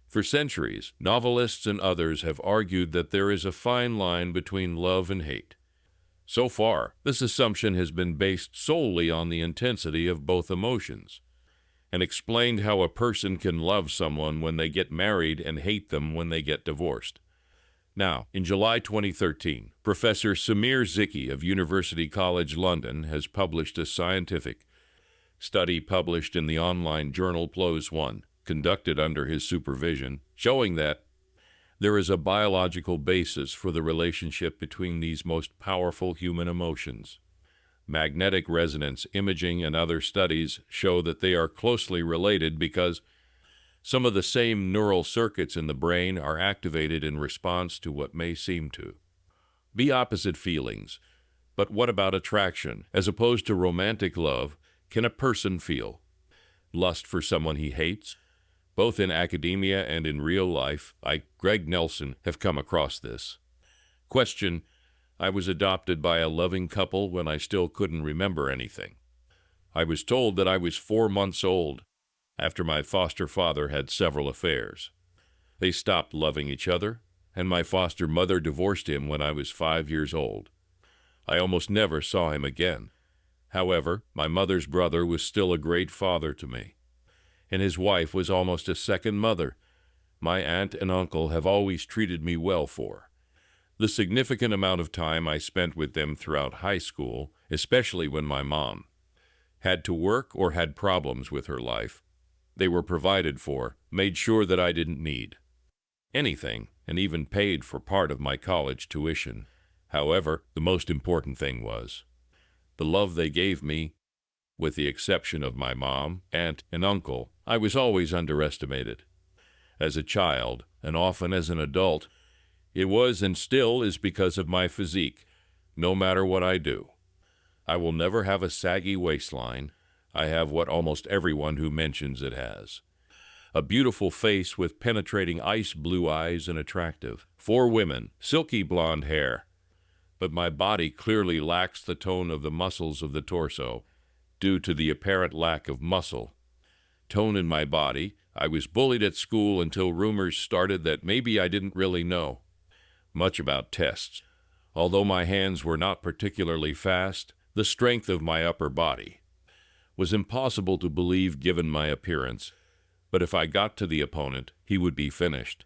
For centuries, novelists and others have argued that there is a fine line between love and hate. So far, this assumption has been based solely on the intensity of both emotions, and explained how a person can love someone when they get married and hate them when they get divorced. Now, in July 2013, Professor Samir Ziki of University College London has published a scientific study published in the online journal PLOS One, conducted under his supervision, showing that there is a biological basis for the relationship between these most powerful human emotions. Magnetic resonance imaging and other studies show that they are closely related because some of the same neural circuits in the brain are activated in response to what may seem to be opposite feelings. But what about attraction? As opposed to romantic love, can a person feel lust for someone he hates? Both in academia and in real life, Greg Nelson, have come across this. Question: I was adopted by a loving couple when I still couldn't remember anything. I was told that I was 4 months old after my foster father had several affairs. They stopped loving each other, and my foster mother divorced him when I was 5 years old. I almost never saw him again. However, my mother's brother was still a great father to me, and his wife was almost a second mother. My aunt and uncle have always treated me well for the significant amount of time I spent with them throughout high school, especially when my mom had to work or had problems with her life. They were provided for, made sure that I didn't need anything, and even paid for part of my college tuition. However, the most important thing was the love they gave me. With the exception of my mom, aunt, and uncle, I was always underestimated. As a child, and often as an adult, it was and still is because of my physique, no matter what I do. I will never have a saggy waistline. I have what almost everyone who mentions it has: a beautiful face with penetrating ice blue eyes and attractive, for women, silky blonde hair. But my body clearly lacks the tone of the muscles of the torso, due to the apparent lack of muscle tone in my body. I was bullied at school until rumors started that maybe I didn't really know much about tests. Although my hands were not particularly fast, the strength of my upper body was impossible to believe given my appearance, but if I got to the opponent, he would be finished.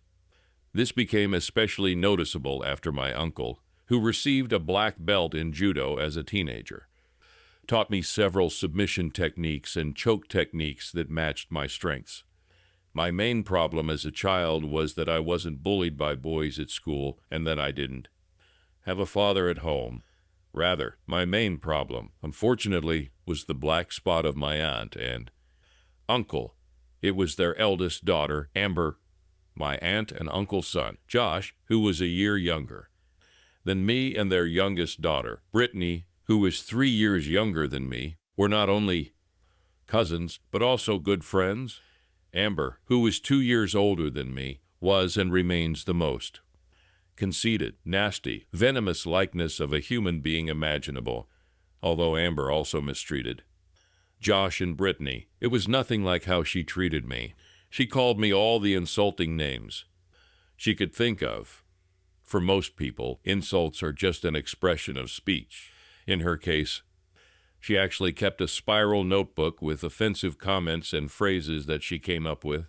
This became especially noticeable after my uncle, who received a black belt in judo as a teenager, taught me several submission techniques and choke techniques that matched my strengths. My main problem as a child was that I wasn't bullied by boys at school and that I didn't have a father at home. Rather, my main problem, unfortunately, was the black spot of my aunt and uncle. It was their eldest daughter, Amber, my aunt and uncle's son, Josh, who was a year younger than me, and their youngest daughter, Brittany, who was 3 years younger than me, were not only cousins, but also good friends. Amber, who was 2 years older than me, was and remains the most conceited, nasty, venomous likeness of a human being imaginable, although Amber also mistreated Josh and Brittany. It was nothing like how she treated me. She called me all the insulting names she could think of. For most people, insults are just an expression of speech. In her case, she actually kept a spiral notebook with offensive comments and phrases that she came up with,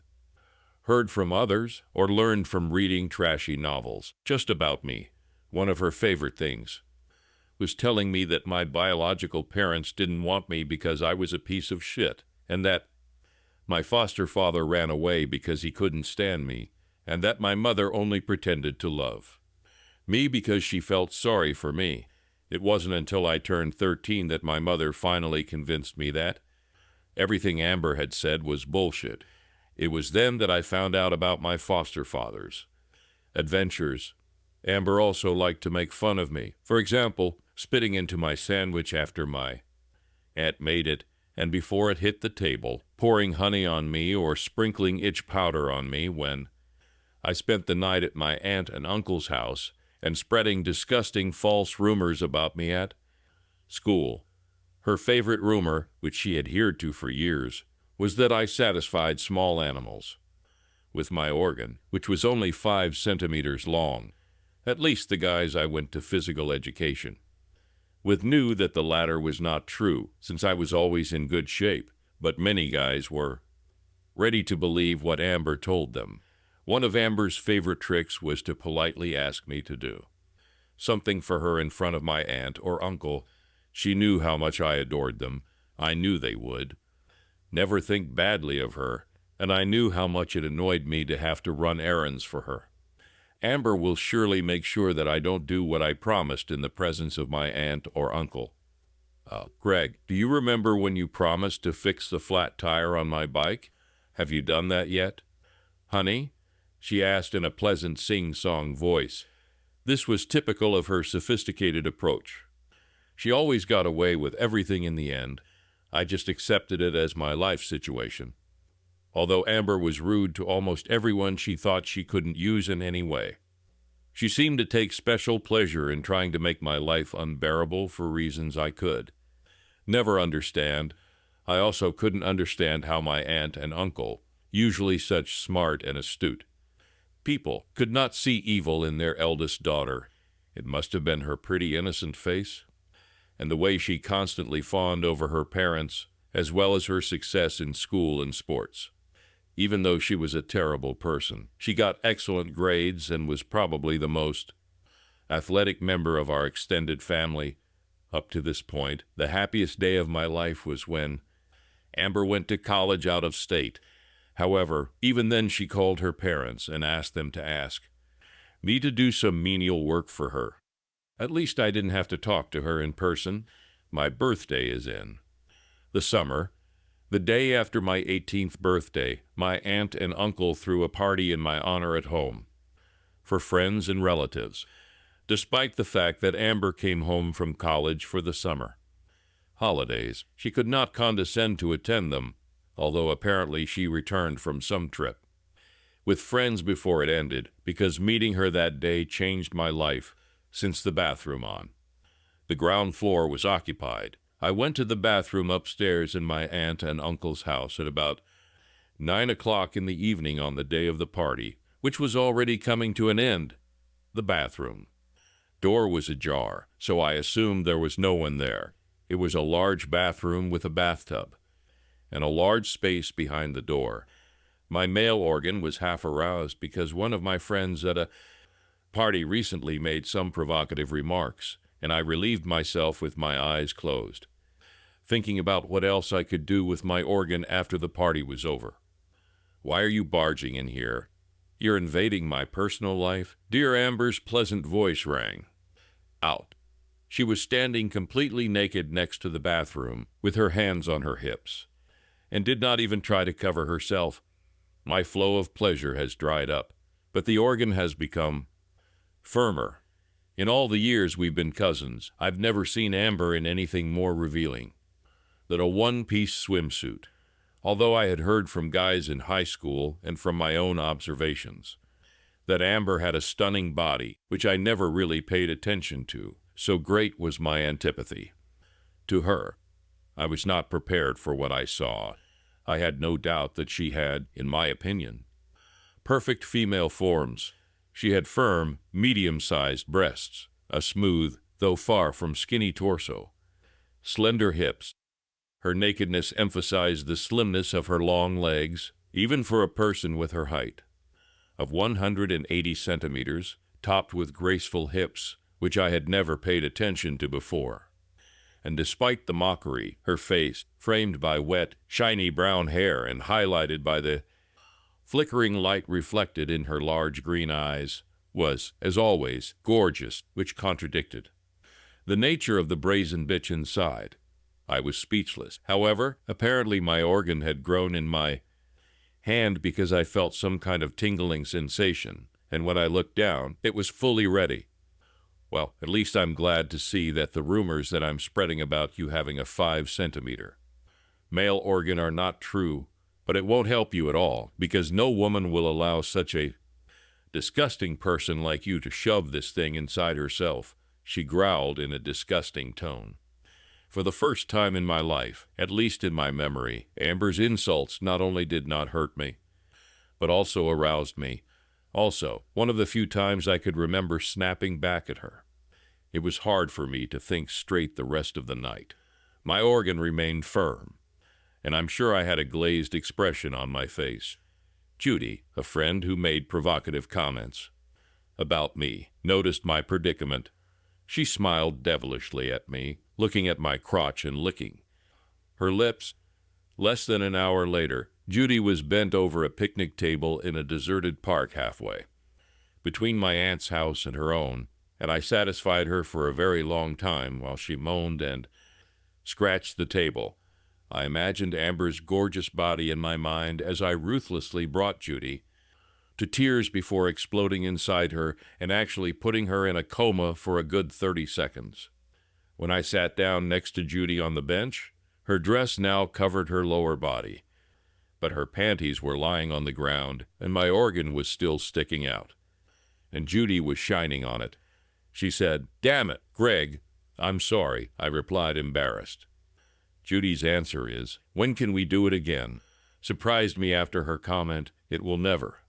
heard from others, or learned from reading trashy novels. Just about me, one of her favorite things was telling me that my biological parents didn't want me because I was a piece of shit, and that my foster father ran away because he couldn't stand me, and that my mother only pretended to love me because she felt sorry for me. It wasn't until I turned 13 that my mother finally convinced me that everything Amber had said was bullshit. It was then that I found out about my foster father's adventures. Amber also liked to make fun of me. For example, spitting into my sandwich after my aunt made it, and before it hit the table, pouring honey on me or sprinkling itch powder on me when I spent the night at my aunt and uncle's house, and spreading disgusting false rumors about me at school. Her favorite rumor, which she adhered to for years, was that I satisfied small animals with my organ, which was only 5 centimeters long, at least the guys I went to physical education, with knew that the latter was not true, since I was always in good shape, but many guys were ready to believe what Amber told them. One of Amber's favorite tricks was to politely ask me to do something for her in front of my aunt or uncle. She knew how much I adored them. I knew they would never think badly of her, and I knew how much it annoyed me to have to run errands for her. Amber will surely make sure that I don't do what I promised in the presence of my aunt or uncle. Greg, do you remember when you promised to fix the flat tire on my bike? Have you done that yet? Honey? She asked in a pleasant sing-song voice. This was typical of her sophisticated approach. She always got away with everything in the end. I just accepted it as my life situation. Although Amber was rude to almost everyone she thought she couldn't use in any way. She seemed to take special pleasure in trying to make my life unbearable for reasons I could never understand. I also couldn't understand how my aunt and uncle, usually such smart and astute people, could not see evil in their eldest daughter. It must have been her pretty innocent face, and the way she constantly fawned over her parents, as well as her success in school and sports. Even though she was a terrible person, she got excellent grades and was probably the most athletic member of our extended family. Up to this point, the happiest day of my life was when Amber went to college out of state. However, even then she called her parents and asked them to ask me to do some menial work for her. At least I didn't have to talk to her in person. My birthday is in the summer. The day after my 18th birthday, my aunt and uncle threw a party in my honor at home for friends and relatives, despite the fact that Amber came home from college for the summer holidays. She could not condescend to attend them, although apparently she returned from some trip with friends before it ended, because meeting her that day changed my life since the bathroom on. The ground floor was occupied. I went to the bathroom upstairs in my aunt and uncle's house at about 9 o'clock in the evening on the day of the party, which was already coming to an end. The bathroom door was ajar, so I assumed there was no one there. It was a large bathroom with a bathtub and a large space behind the door. My male organ was half aroused because one of my friends at a party recently made some provocative remarks, and I relieved myself with my eyes closed, thinking about what else I could do with my organ after the party was over. Why are you barging in here? You're invading my personal life? Dear Amber's pleasant voice rang out. She was standing completely naked next to the bathroom, with her hands on her hips, and did not even try to cover herself. My flow of pleasure has dried up, but the organ has become firmer. In all the years we've been cousins, I've never seen Amber in anything more revealing than a one-piece swimsuit, although I had heard from guys in high school and from my own observations that Amber had a stunning body, which I never really paid attention to, so great was my antipathy to her. I was not prepared for what I saw. I had no doubt that she had, in my opinion, perfect female forms. She had firm, medium-sized breasts, a smooth, though far from skinny torso, slender hips. Her nakedness emphasized the slimness of her long legs, even for a person with her height of 180 centimeters, topped with graceful hips, which I had never paid attention to before. And despite the mockery, her face, framed by wet, shiny brown hair and highlighted by the flickering light reflected in her large green eyes, was, as always, gorgeous, which contradicted the nature of the brazen bitch inside. I was speechless. However, apparently my organ had grown in my hand because I felt some kind of tingling sensation, and when I looked down, it was fully ready. Well, at least I'm glad to see that the rumors that I'm spreading about you having a 5-centimeter male organ are not true, but it won't help you at all, because no woman will allow such a disgusting person like you to shove this thing inside herself, she growled in a disgusting tone. For the first time in my life, at least in my memory, Amber's insults not only did not hurt me, but also aroused me. Also, one of the few times I could remember snapping back at her. It was hard for me to think straight the rest of the night. My organ remained firm, and I'm sure I had a glazed expression on my face. Judy, a friend who made provocative comments about me, noticed my predicament. She smiled devilishly at me, looking at my crotch and licking her lips. Less than an hour later, Judy was bent over a picnic table in a deserted park halfway between my aunt's house and her own, and I satisfied her for a very long time while she moaned and scratched the table. I imagined Amber's gorgeous body in my mind as I ruthlessly brought Judy to tears before exploding inside her and actually putting her in a coma for a good 30 seconds. When I sat down next to Judy on the bench, her dress now covered her lower body, but her panties were lying on the ground and my organ was still sticking out, and Judy was shining on it. She said, "Damn it, Greg." "I'm sorry," I replied, embarrassed. Judy's answer is, "When can we do it again?" Surprised me after her comment, "It will never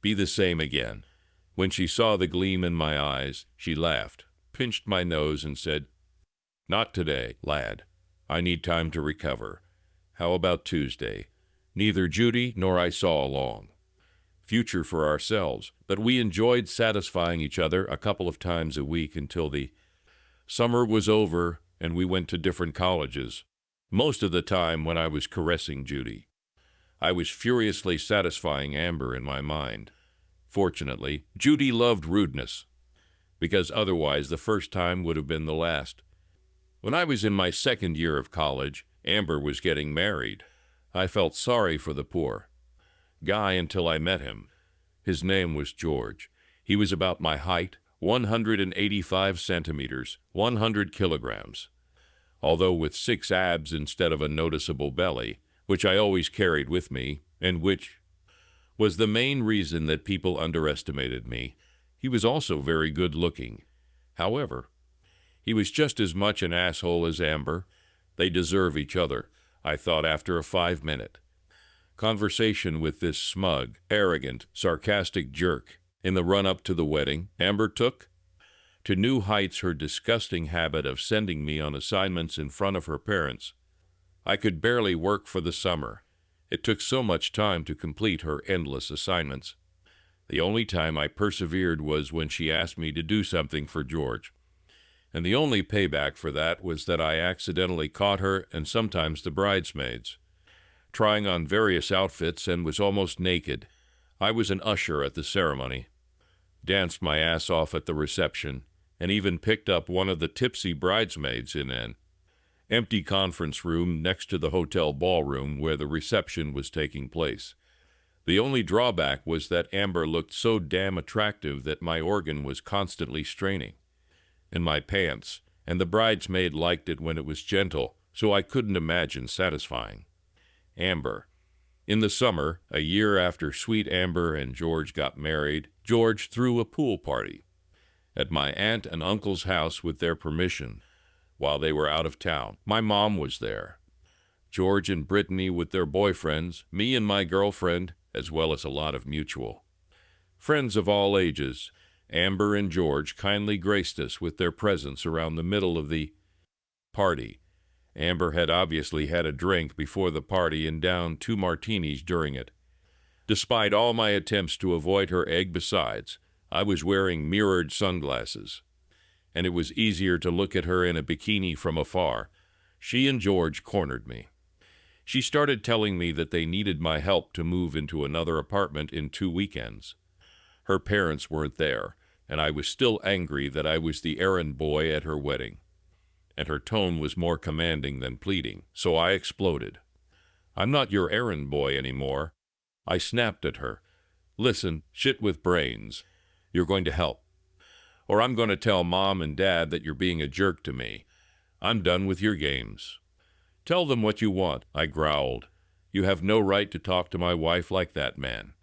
be the same again." When she saw the gleam in my eyes, she laughed, pinched my nose, and said, "Not today, lad. I need time to recover. How about Tuesday?" Neither Judy nor I saw a long future for ourselves, but we enjoyed satisfying each other a couple of times a week until the summer was over and we went to different colleges. Most of the time when I was caressing Judy, I was furiously satisfying Amber in my mind. Fortunately, Judy loved rudeness, because otherwise the first time would have been the last. When I was in my second year of college, Amber was getting married. I felt sorry for the poor guy until I met him. His name was George. He was about my height, 185 centimeters, 100 kilograms. Although with 6 abs instead of a noticeable belly, which I always carried with me, and which was the main reason that people underestimated me, he was also very good-looking. However, he was just as much an asshole as Amber. They deserve each other, I thought after a 5-minute conversation with this smug, arrogant, sarcastic jerk. In the run-up to the wedding, Amber took to new heights her disgusting habit of sending me on assignments in front of her parents. I could barely work for the summer. It took so much time to complete her endless assignments. The only time I persevered was when she asked me to do something for George. And the only payback for that was that I accidentally caught her and sometimes the bridesmaids trying on various outfits and was almost naked. I was an usher at the ceremony, danced my ass off at the reception, and even picked up one of the tipsy bridesmaids in an empty conference room next to the hotel ballroom where the reception was taking place. The only drawback was that Amber looked so damn attractive that my organ was constantly straining in my pants, and the bridesmaid liked it when it was gentle, so I couldn't imagine satisfying Amber. In the summer, a year after sweet Amber and George got married, George threw a pool party at my aunt and uncle's house with their permission while they were out of town. My mom was there, George and Brittany with their boyfriends, me and my girlfriend, as well as a lot of mutual friends of all ages. Amber and George kindly graced us with their presence around the middle of the party. Amber had obviously had a drink before the party and downed 2 martinis during it. Despite all my attempts to avoid her egg besides, I was wearing mirrored sunglasses, and it was easier to look at her in a bikini from afar. She and George cornered me. She started telling me that they needed my help to move into another apartment in 2 weekends. Her parents weren't there, and I was still angry that I was the errand boy at her wedding, and her tone was more commanding than pleading, so I exploded. "I'm not your errand boy anymore." I snapped at her. "Listen, shit with brains. You're going to help, or I'm going to tell Mom and Dad that you're being a jerk to me. I'm done with your games." "Tell them what you want," I growled. "You have no right to talk to my wife like that, man."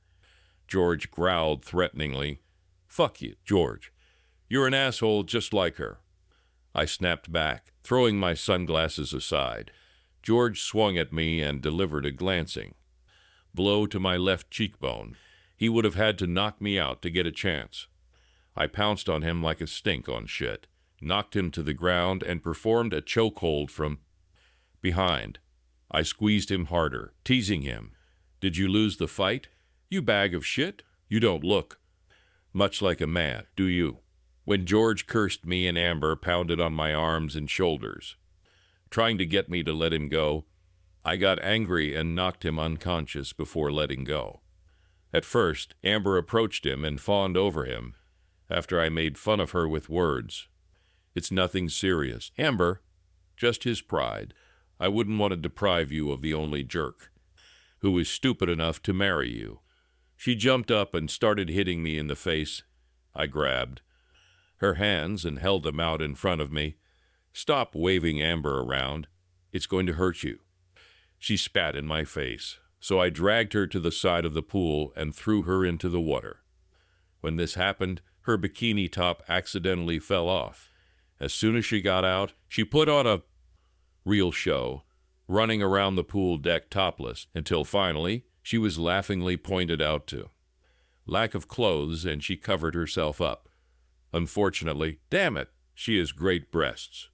George growled threateningly. "Fuck you, George. You're an asshole just like her." I snapped back, throwing my sunglasses aside. George swung at me and delivered a glancing blow to my left cheekbone. He would have had to knock me out to get a chance. I pounced on him like a stink on shit, knocked him to the ground, and performed a chokehold from behind. I squeezed him harder, teasing him. "Did you lose the fight? You bag of shit? You don't look much like a man, do you?" When George cursed me and Amber pounded on my arms and shoulders, trying to get me to let him go, I got angry and knocked him unconscious before letting go. At first, Amber approached him and fawned over him, after I made fun of her with words. "It's nothing serious, Amber, just his pride. I wouldn't want to deprive you of the only jerk who is stupid enough to marry you." She jumped up and started hitting me in the face. I grabbed her hands and held them out in front of me. "Stop waving Amber around. It's going to hurt you." She spat in my face, so I dragged her to the side of the pool and threw her into the water. When this happened, her bikini top accidentally fell off. As soon as she got out, she put on a real show, running around the pool deck topless, until finally she was laughingly pointed out to lack of clothes, and she covered herself up. Unfortunately, damn it, she has great breasts,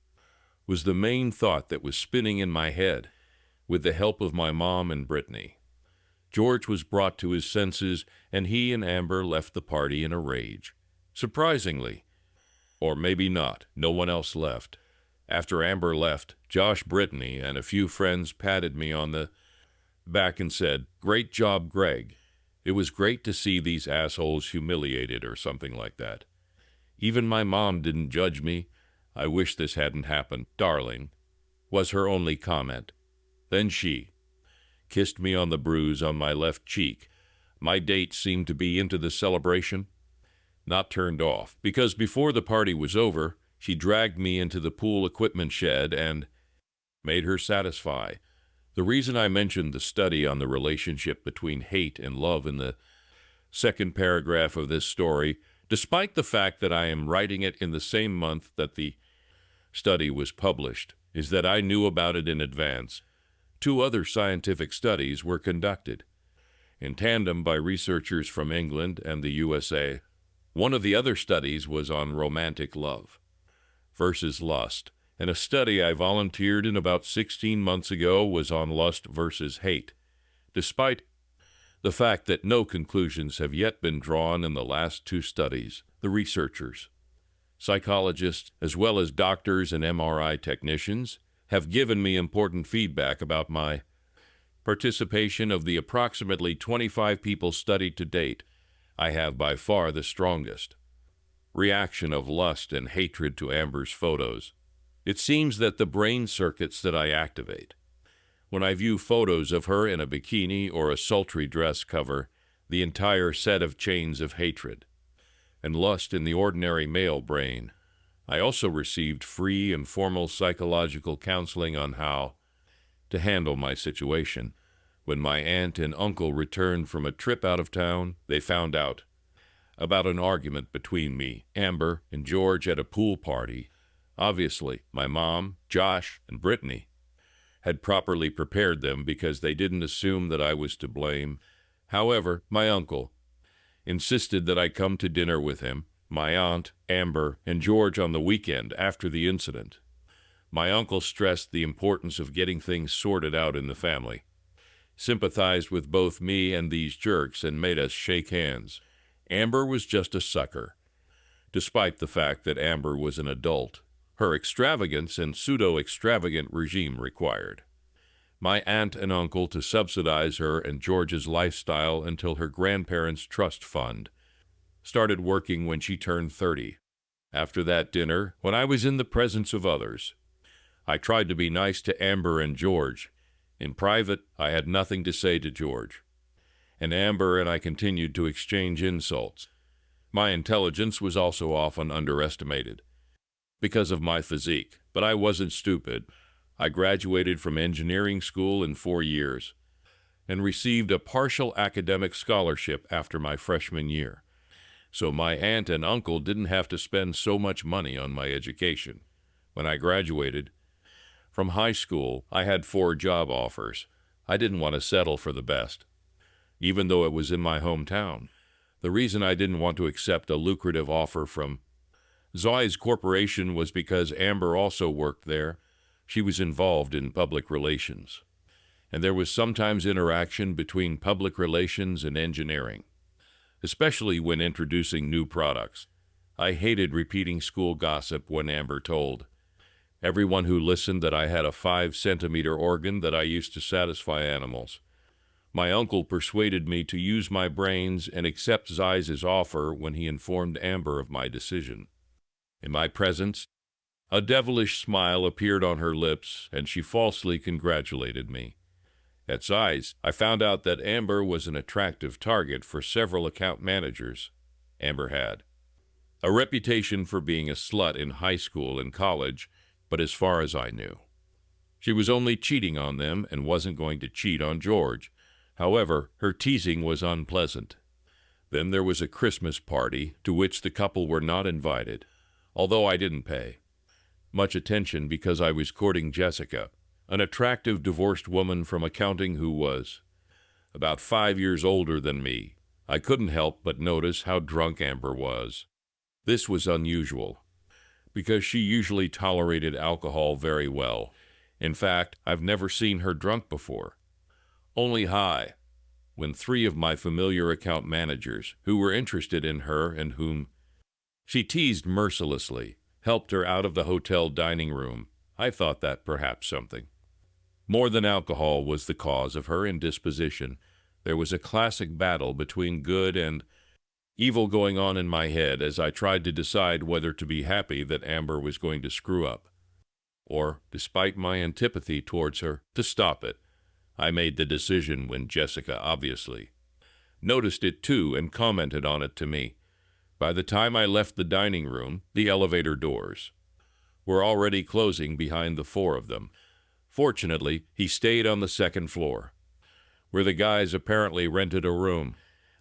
was the main thought that was spinning in my head, with the help of my mom and Brittany. George was brought to his senses, and he and Amber left the party in a rage. Surprisingly, or maybe not, no one else left. After Amber left, Josh, Brittany, and a few friends patted me on the back and said, "Great job, Greg. It was great to see these assholes humiliated," or something like that. Even my mom didn't judge me. "I wish this hadn't happened, darling," was her only comment. Then she kissed me on the bruise on my left cheek. My date seemed to be into the celebration, not turned off, because before the party was over, she dragged me into the pool equipment shed and made her satisfy. The reason I mentioned the study on the relationship between hate and love in the second paragraph of this story, despite the fact that I am writing it in the same month that the study was published, is that I knew about it in advance. 2 other scientific studies were conducted in tandem by researchers from England and the USA. One of the other studies was on romantic love versus lust, and a study I volunteered in about 16 months ago was on lust versus hate. Despite the fact that no conclusions have yet been drawn in the last 2 studies, the researchers, psychologists, as well as doctors and MRI technicians, have given me important feedback about my participation. Of the approximately 25 people studied to date, I have by far the strongest reaction of lust and hatred to Amber's photos. It seems that the brain circuits that I activate when I view photos of her in a bikini or a sultry dress cover the entire set of chains of hatred and lust in the ordinary male brain. I also received free and formal psychological counseling on how to handle my situation. When my aunt and uncle returned from a trip out of town, they found out about an argument between me, Amber, and George at a pool party. Obviously, my mom, Josh, and Brittany had properly prepared them because they didn't assume that I was to blame. However, my uncle insisted that I come to dinner with him, my aunt, Amber, and George on the weekend after the incident. My uncle stressed the importance of getting things sorted out in the family, sympathized with both me and these jerks, and made us shake hands. Amber was just a sucker, despite the fact that Amber was an adult. Her extravagance and pseudo-extravagant regime required my aunt and uncle to subsidize her and George's lifestyle until her grandparents' trust fund started working when she turned 30. After that dinner, when I was in the presence of others, I tried to be nice to Amber and George. In private, I had nothing to say to George, and Amber and I continued to exchange insults. My intelligence was also often underestimated because of my physique, but I wasn't stupid. I graduated from engineering school in 4 years and received a partial academic scholarship after my freshman year, so my aunt and uncle didn't have to spend so much money on my education. When I graduated from high school, I had 4 job offers. I didn't want to settle for the best, even though it was in my hometown. The reason I didn't want to accept a lucrative offer from Zoe's corporation was because Amber also worked there. She was involved in public relations, and there was sometimes interaction between public relations and engineering, especially when introducing new products. I hated repeating school gossip when Amber told everyone who listened that I had a 5-centimeter organ that I used to satisfy animals. My uncle persuaded me to use my brains and accept Zeise's offer when he informed Amber of my decision. In my presence, a devilish smile appeared on her lips, and she falsely congratulated me. At Zeiss, I found out that Amber was an attractive target for several account managers. Amber had a reputation for being a slut in high school and college, but as far as I knew, she was only cheating on them and wasn't going to cheat on George. However, her teasing was unpleasant. Then there was a Christmas party to which the couple were not invited, although I didn't pay much attention because I was courting Jessica, an attractive divorced woman from accounting who was about 5 years older than me. I couldn't help but notice how drunk Amber was. This was unusual, because she usually tolerated alcohol very well. In fact, I've never seen her drunk before, only high, when 3 of my familiar account managers, who were interested in her and whom she teased mercilessly, helped her out of the hotel dining room. I thought that perhaps something more than alcohol was the cause of her indisposition. There was a classic battle between good and evil going on in my head as I tried to decide whether to be happy that Amber was going to screw up, or, despite my antipathy towards her, to stop it. I made the decision when Jessica obviously noticed it too and commented on it to me. By the time I left the dining room, the elevator doors were already closing behind the 4 of them. Fortunately, he stayed on the 2nd floor, where the guys apparently rented a room.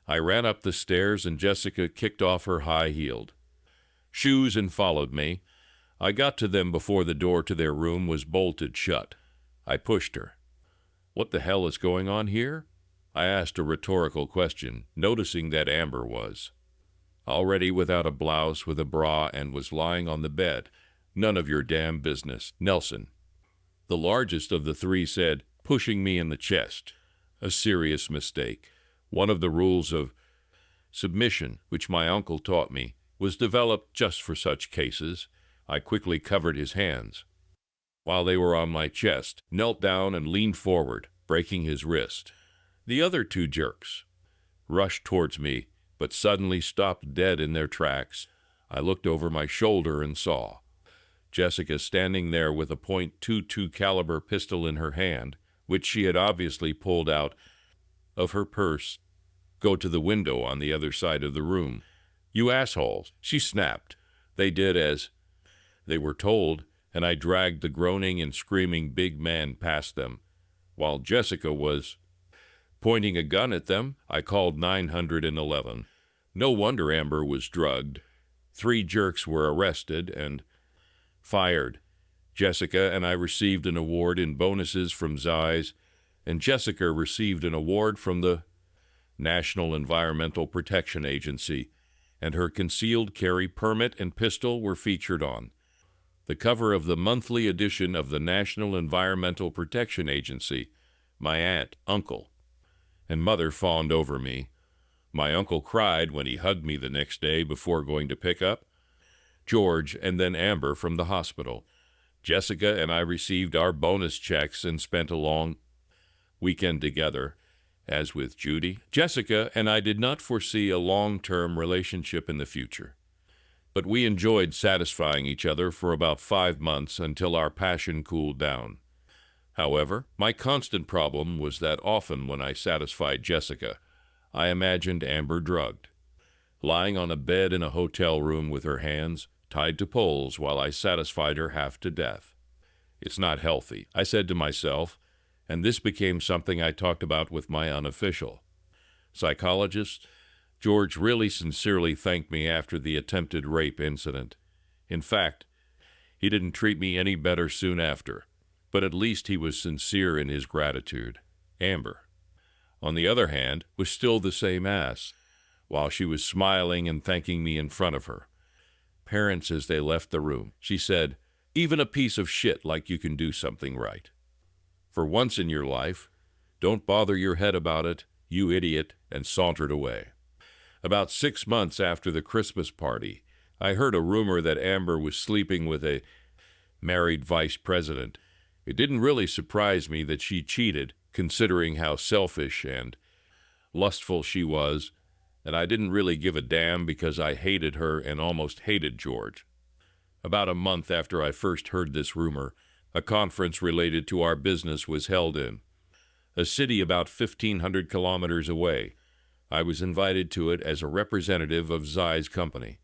I ran up the stairs and Jessica kicked off her high-heeled shoes and followed me. I got to them before the door to their room was bolted shut. I pushed her. "What the hell is going on here?" I asked a rhetorical question, noticing that Amber was already without a blouse, with a bra, and was lying on the bed. "None of your damn business, Nelson," the largest of the 3 said, pushing me in the chest. A serious mistake. One of the rules of submission, which my uncle taught me, was developed just for such cases. I quickly covered his hands while they were on my chest, knelt down and leaned forward, breaking his wrist. The other 2 jerks rushed towards me, but suddenly stopped dead in their tracks. I looked over my shoulder and saw Jessica standing there with a .22 caliber pistol in her hand, which she had obviously pulled out of her purse. "Go to the window on the other side of the room, you assholes," she snapped. They did as they were told, and I dragged the groaning and screaming big man past them. While Jessica was pointing a gun at them, I called 911. No wonder Amber was drugged. 3 jerks were arrested and fired. Jessica and I received an award in bonuses from Zeiss, and Jessica received an award from the National Environmental Protection Agency, and her concealed carry permit and pistol were featured on the cover of the monthly edition of the National Environmental Protection Agency. My aunt, uncle, and mother fawned over me. My uncle cried when he hugged me the next day before going to pick up George and then Amber from the hospital. Jessica and I received our bonus checks and spent a long weekend together. As with Judy, Jessica and I did not foresee a long-term relationship in the future, but we enjoyed satisfying each other for about 5 months until our passion cooled down. However, my constant problem was that often when I satisfied Jessica, I imagined Amber drugged, lying on a bed in a hotel room with her hands tied to poles while I satisfied her half to death. "It's not healthy," I said to myself, and this became something I talked about with my unofficial psychologist. George really sincerely thanked me after the attempted rape incident. In fact, he didn't treat me any better soon after, but at least he was sincere in his gratitude. "Amber, on the other hand, was still the same ass, while she was smiling and thanking me in front of her parents as they left the room. She said, "Even a piece of shit like you can do something right. For once in your life, don't bother your head about it, you idiot," and sauntered away. About 6 months after the Christmas party, I heard a rumor that Amber was sleeping with a married vice president. It didn't really surprise me that she cheated, considering how selfish and lustful she was, and I didn't really give a damn because I hated her and almost hated George. About a month after I first heard this rumor, a conference related to our business was held in a city about 1,500 kilometers away. I was invited to it as a representative of Zai's company.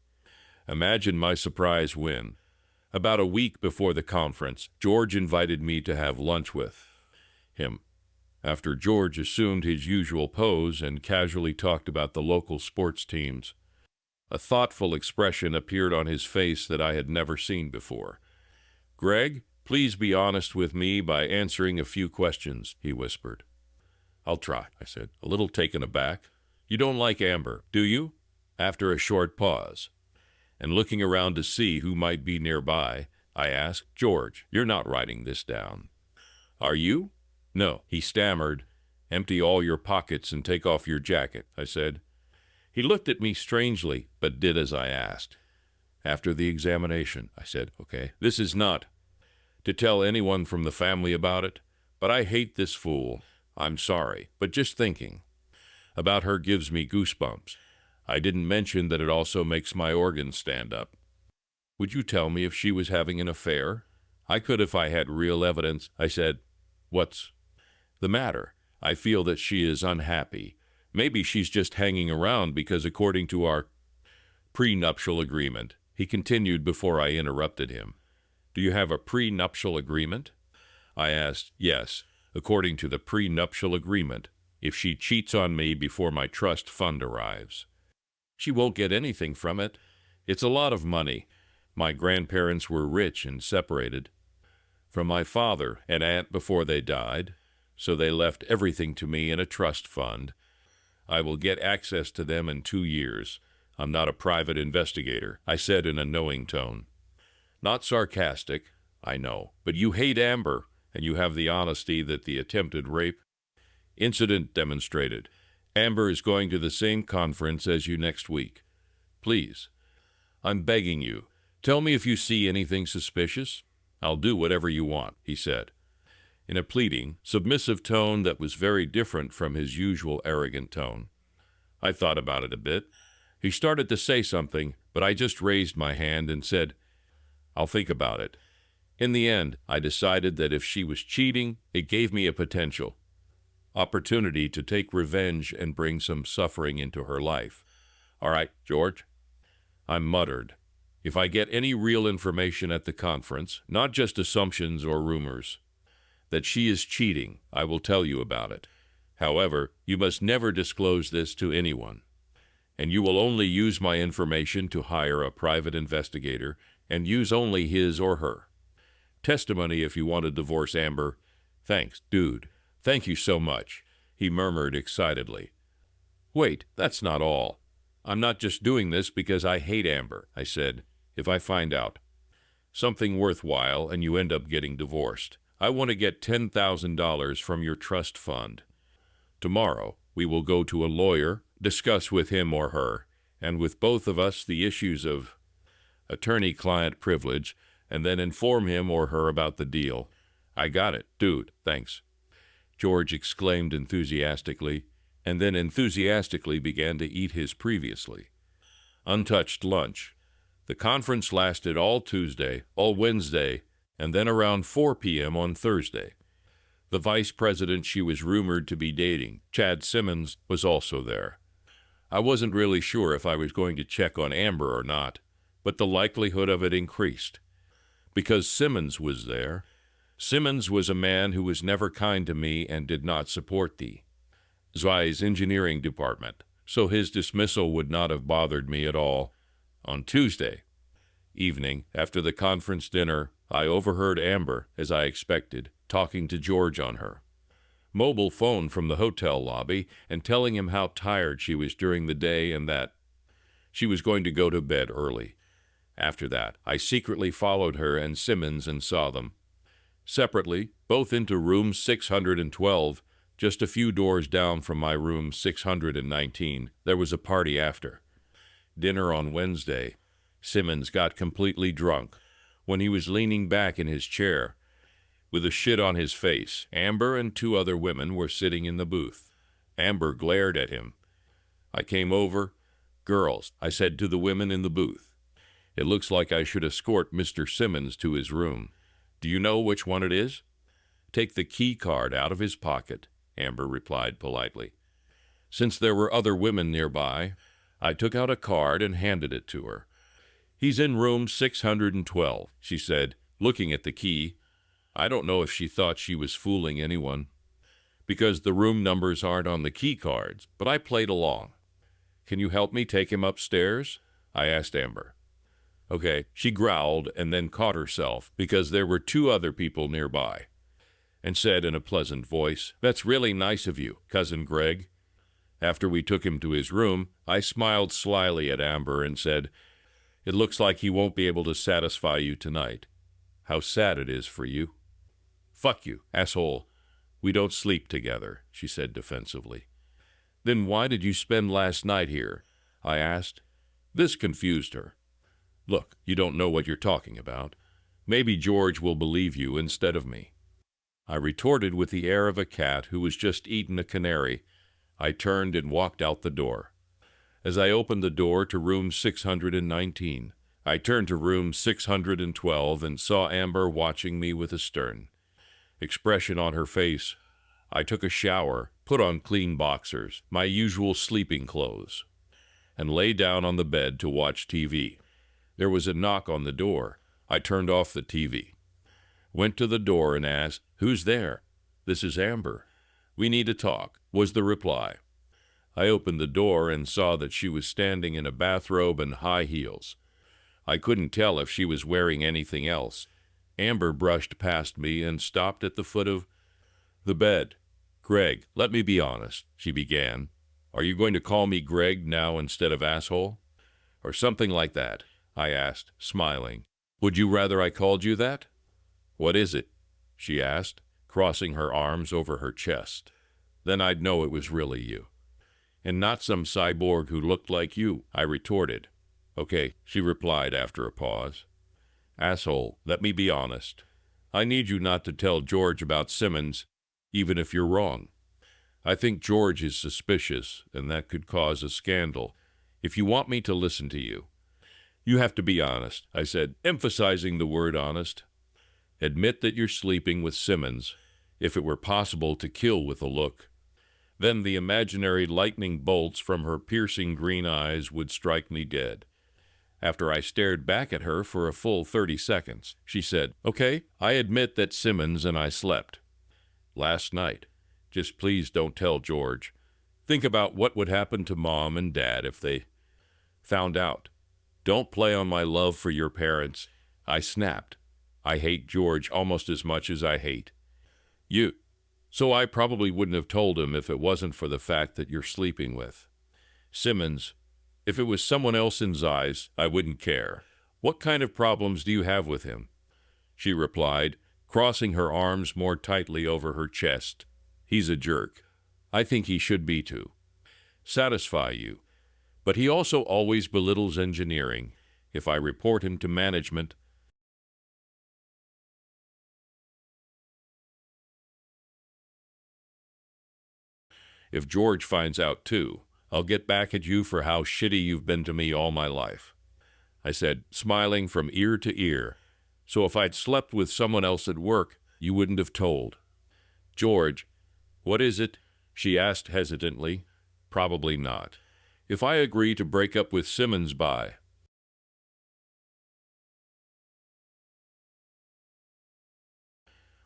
Imagine my surprise when, about a week before the conference, George invited me to have lunch with him. After George assumed his usual pose and casually talked about the local sports teams, a thoughtful expression appeared on his face that I had never seen before. "Greg, please be honest with me by answering a few questions," he whispered. "I'll try," I said, a little taken aback. "You don't like Amber, do you?" After a short pause, and looking around to see who might be nearby, I asked, "George, you're not writing this down, are you?" "No," he stammered. "Empty all your pockets and take off your jacket," I said. He looked at me strangely, but did as I asked. "After the examination," I said. "Okay, this is not to tell anyone from the family about it, but I hate this fool. I'm sorry, but just thinking about her gives me goosebumps. I didn't mention that it also makes my organs stand up. Would you tell me if she was having an affair? I could if I had real evidence." I said, "What's the matter? I feel that she is unhappy. Maybe she's just hanging around because according to our prenuptial agreement," he continued before I interrupted him. "Do you have a prenuptial agreement?" I asked. "Yes, according to the prenuptial agreement, if she cheats on me before my trust fund arrives. She won't get anything from it. It's a lot of money. My grandparents were rich and separated from my father and aunt before they died, so they left everything to me in a trust fund. I will get access to them in 2 years. I'm not a private investigator," I said in a knowing tone. Not sarcastic, I know, but you hate Amber, and you have the honesty that the attempted rape incident demonstrated. Amber is going to the same conference as you next week. Please, I'm begging you, tell me if you see anything suspicious. I'll do whatever you want," he said, in a pleading, submissive tone that was very different from his usual arrogant tone. I thought about it a bit. He started to say something, but I just raised my hand and said, "I'll think about it." In the end, I decided that if she was cheating, it gave me a potential opportunity to take revenge and bring some suffering into her life. "All right, George," I muttered. "If I get any real information at the conference, not just assumptions or rumors, that she is cheating, I will tell you about it. However, you must never disclose this to anyone, and you will only use my information to hire a private investigator and use only his or her testimony if you want to divorce Amber. Thanks, dude. Thank you so much," he murmured excitedly. "Wait, that's not all. I'm not just doing this because I hate Amber," I said. "If I find out something worthwhile and you end up getting divorced, I want to get $10,000 from your trust fund. Tomorrow, we will go to a lawyer, discuss with him or her, and with both of us the issues of attorney-client privilege, and then inform him or her about the deal." "I got it, dude, thanks," George exclaimed enthusiastically, and then enthusiastically began to eat his previously untouched lunch. The conference lasted all Tuesday, all Wednesday, and then around 4 p.m. on Thursday. The vice president she was rumored to be dating, Chad Simmons, was also there. I wasn't really sure if I was going to check on Amber or not, but the likelihood of it increased, because Simmons was there. Simmons was a man who was never kind to me and did not support the Zai's engineering department, so his dismissal would not have bothered me at all. On Tuesday evening, after the conference dinner, I overheard Amber, as I expected, talking to George on her mobile phone from the hotel lobby and telling him how tired she was during the day and that she was going to go to bed early. After that, I secretly followed her and Simmons and saw them. Separately, both into room 612, just a few doors down from my room 619. There was a party after. Dinner on Wednesday. Simmons got completely drunk. When he was leaning back in his chair, with a shit on his face, Amber and two other women were sitting in the booth. Amber glared at him. I came over. "Girls," I said to the women in the booth, "it looks like I should escort Mr. Simmons to his room. Do you know which one it is?" "Take the key card out of his pocket," Amber replied politely. Since there were other women nearby, I took out a card and handed it to her. "He's in room 612, she said, looking at the key. I don't know if she thought she was fooling anyone, because the room numbers aren't on the key cards, but I played along. "Can you help me take him upstairs?" I asked Amber. "Okay," she growled and then caught herself because there were two other people nearby, and said in a pleasant voice, "That's really nice of you, Cousin Greg." After we took him to his room, I smiled slyly at Amber and said, "It looks like he won't be able to satisfy you tonight. How sad it is for you." "Fuck you, asshole. We don't sleep together," she said defensively. "Then why did you spend last night here?" I asked. This confused her. "Look, you don't know what you're talking about. Maybe George will believe you instead of me." I retorted with the air of a cat who has just eaten a canary. I turned and walked out the door. As I opened the door to room 619, I turned to room 612 and saw Amber watching me with a stern expression on her face. I took a shower, put on clean boxers, my usual sleeping clothes, and lay down on the bed to watch TV. There was a knock on the door. I turned off the TV, went to the door and asked, "Who's there?" "This is Amber. We need to talk," was the reply. I opened the door and saw that she was standing in a bathrobe and high heels. I couldn't tell if she was wearing anything else. Amber brushed past me and stopped at the foot of the bed. "Greg, let me be honest," she began. "Are you going to call me Greg now instead of asshole? Or something like that?" I asked, smiling. "Would you rather I called you that?" "What is it?" she asked, crossing her arms over her chest. "Then I'd know it was really you." "And not some cyborg who looked like you," I retorted. "Okay," she replied after a pause. "Asshole, let me be honest. I need you not to tell George about Simmons, even if you're wrong. I think George is suspicious, and that could cause a scandal. If you want me to listen to you, you have to be honest," I said, emphasizing the word honest. "Admit that you're sleeping with Simmons, if it were possible to kill with a look. Then the imaginary lightning bolts from her piercing green eyes would strike me dead." After I stared back at her for a full 30 seconds, she said, "Okay, I admit that Simmons and I slept last night. Just please don't tell George. Think about what would happen to Mom and Dad if they found out. Don't play on my love for your parents." I snapped. "I hate George almost as much as I hate you. So I probably wouldn't have told him if it wasn't for the fact that you're sleeping with Simmons. If it was someone else in Zeiss, I wouldn't care. What kind of problems do you have with him?" She replied, crossing her arms more tightly over her chest. "He's a jerk. I think he should be too. Satisfy you. But he also always belittles engineering. If I report him to management, if George finds out too, I'll get back at you for how shitty you've been to me all my life," I said, smiling from ear to ear. "So if I'd slept with someone else at work, you wouldn't have told." "George, what is it?" she asked hesitantly. "Probably not. If I agree to break up with Simmons by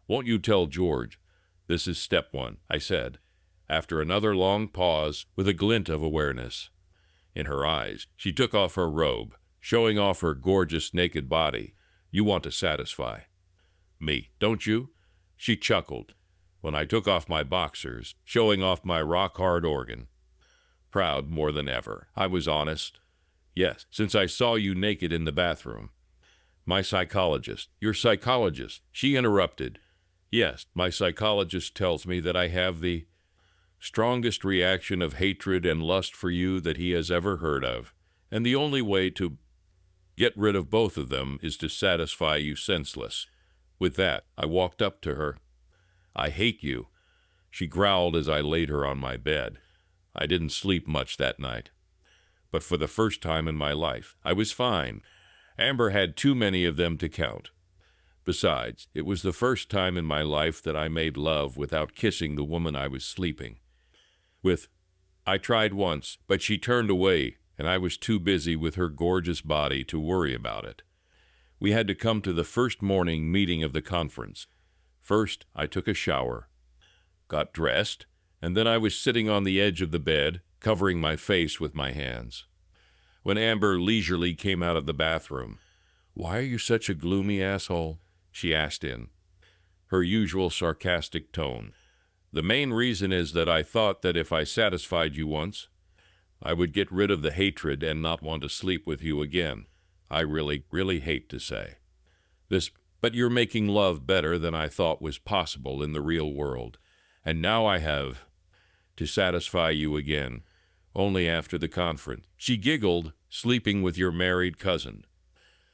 won't you tell George? This is step one," I said, after another long pause with a glint of awareness. In her eyes, she took off her robe, showing off her gorgeous naked body. "You want to satisfy me, don't you?" She chuckled. when I took off my boxers, showing off my rock-hard organ. Proud more than ever. I was honest. Yes, since I saw you naked in the bathroom. My psychologist, your psychologist, she interrupted. Yes, my psychologist tells me that I have the strongest reaction of hatred and lust for you that he has ever heard of, and the only way to get rid of both of them is to satisfy you senseless. With that, I walked up to her. I hate you, she growled as I laid her on my bed. I didn't sleep much that night. But for the first time in my life, I was fine. Amber had too many of them to count. Besides, it was the first time in my life that I made love without kissing the woman I was sleeping with. I tried once, but she turned away, and I was too busy with her gorgeous body to worry about it. We had to come to the first morning meeting of the conference. First, I took a shower, got dressed, and then I was sitting on the edge of the bed, covering my face with my hands, when Amber leisurely came out of the bathroom. "Why are you such a gloomy asshole?" she asked in her usual sarcastic tone. "The main reason is that I thought that if I satisfied you once, I would get rid of the hatred and not want to sleep with you again. I really, really hate to say this, but you're making love better than I thought was possible in the real world. And now I have to satisfy you again, only after the conference." She giggled, "Sleeping with your married cousin.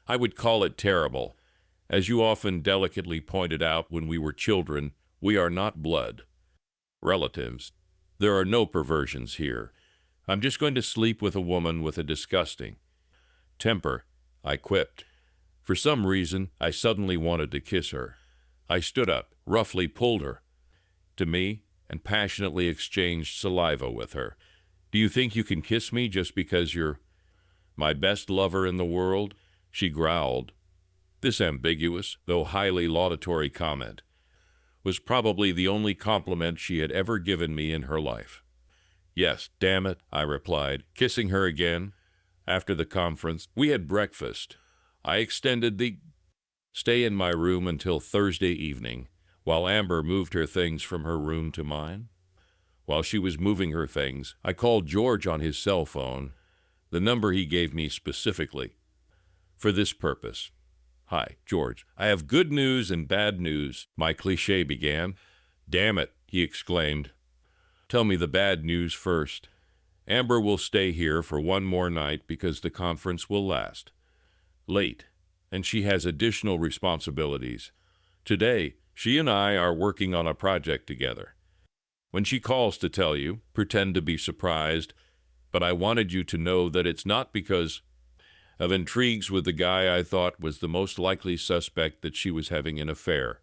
I would call it terrible. As you often delicately pointed out when we were children, we are not blood relatives. There are no perversions here. I'm just going to sleep with a woman with a disgusting temper," I quipped. For some reason, I suddenly wanted to kiss her. I stood up, roughly pulled her to me, and passionately exchanged saliva with her. "Do you think you can kiss me just because you're my best lover in the world?" she growled. This ambiguous, though highly laudatory comment was probably the only compliment she had ever given me in her life. "Yes, damn it," I replied, kissing her again. After the conference, we had breakfast. I extended the stay in my room until Thursday evening, while Amber moved her things from her room to mine. While she was moving her things, I called George on his cell phone, the number he gave me specifically for this purpose. "Hi, George. I have good news and bad news," my cliché began. "Damn it," he exclaimed. "Tell me the bad news first. Amber will stay here for one more night because the conference will last late, and she has additional responsibilities. Today, she and I are working on a project together. When she calls to tell you, pretend to be surprised, but I wanted you to know that it's not because of intrigues with the guy I thought was the most likely suspect that she was having an affair."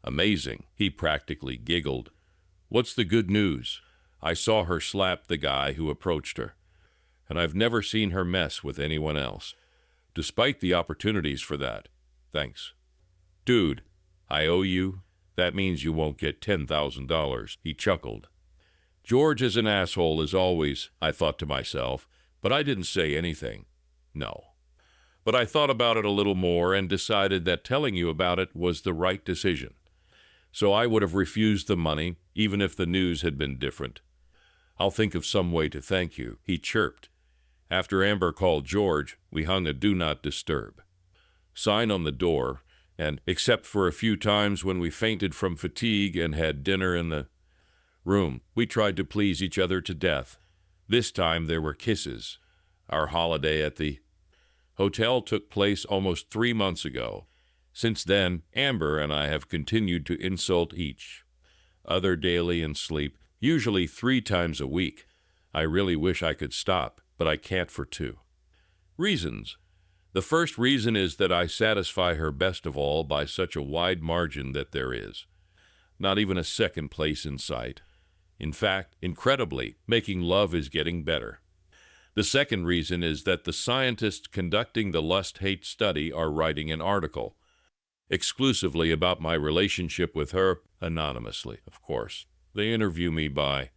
"Amazing," he practically giggled. "What's the good news?" I saw her slap the guy who approached her, and I've never seen her mess with anyone else, despite the opportunities for that. Thanks. "Dude, I owe you. That means you won't get $10,000, he chuckled. George is an asshole as always, I thought to myself, but I didn't say anything. No. But I thought about it a little more and decided that telling you about it was the right decision. So I would have refused the money, even if the news had been different. I'll think of some way to thank you, he chirped. After Amber called George, we hung a do not disturb sign on the door, and except for a few times when we fainted from fatigue and had dinner in the room, we tried to please each other to death. This time there were kisses. Our holiday at the hotel took place almost 3 months ago. Since then, Amber and I have continued to insult each other daily in sleep, usually 3 times a week. I really wish I could stop, but I can't for 2 reasons. The first reason is that I satisfy her best of all by such a wide margin that there is not even a second place in sight. In fact, incredibly, making love is getting better. The second reason is that the scientists conducting the lust-hate study are writing an article exclusively about my relationship with her, anonymously, of course. They interview me by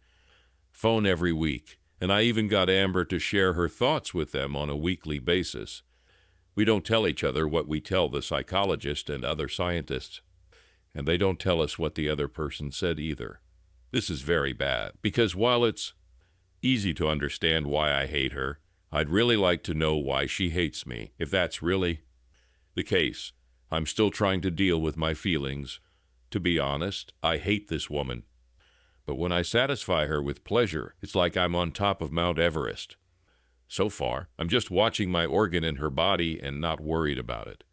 phone every week, and I even got Amber to share her thoughts with them on a weekly basis. We don't tell each other what we tell the psychologist and other scientists. And they don't tell us what the other person said either. This is very bad, because while it's easy to understand why I hate her, I'd really like to know why she hates me, if that's really the case. I'm still trying to deal with my feelings. To be honest, I hate this woman. But when I satisfy her with pleasure, it's like I'm on top of Mount Everest. So far, I'm just watching my organ in her body and not worried about it.